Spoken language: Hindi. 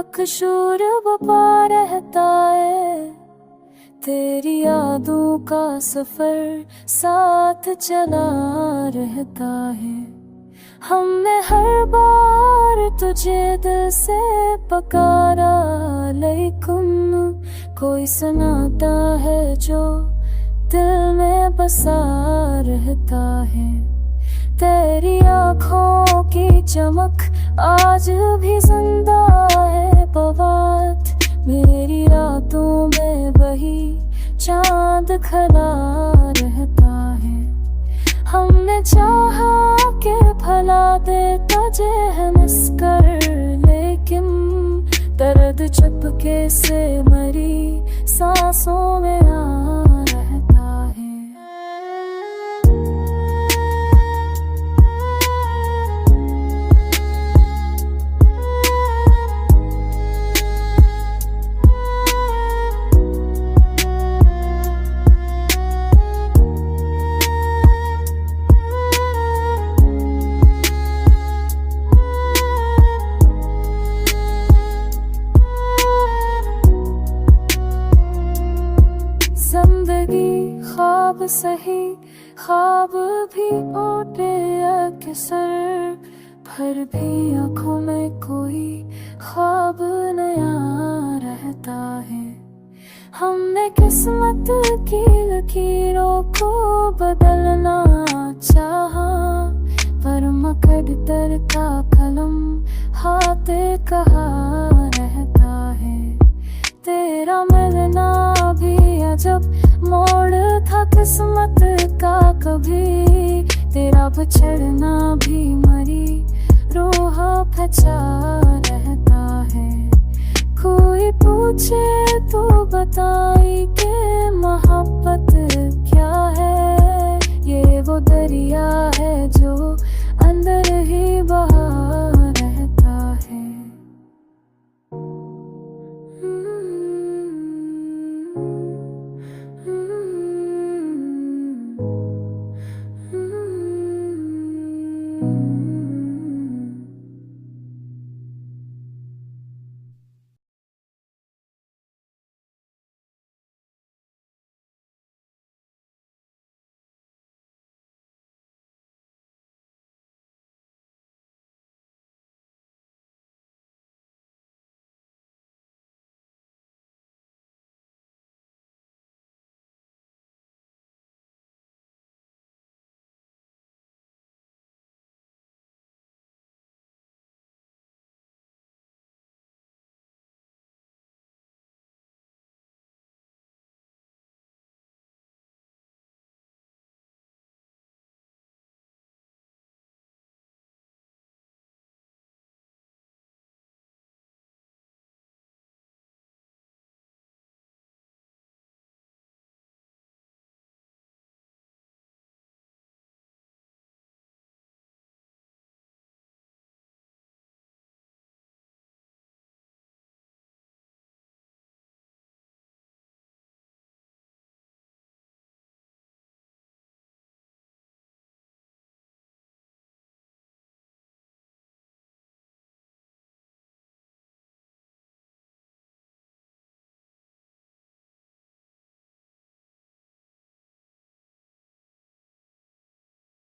अकशूर बपा रहता है, तेरी यादों का सफर साथ चला रहता है। हमने हर बार तुझे दिल से पुकारा, लेकिन कोई सुनाता है जो दिल में बसा रहता है। तेरी आँखों की चमक आज भी जिंदा है, बात मेरी रातों में वही चांद खला रहता है। हमने चाहा कि भला दे तुझे मुस्कर, लेकिन दर्द चुपके से मरी सांसों में आ रहता है। जिंदगी ख्वाब सही, ख्वाब भी ओटे अक्सर, भर भी आँखों में कोई ख्वाब नया रहता है। हमने किस्मत की लकीरों को बदलना चाहा, पर मकद्दर का कलम हाथ कहा रहता है। तेरा मिलना भी जब मोड़ था किस्मत का, कभी तेरा बिछड़ना भी मरी रूह फचा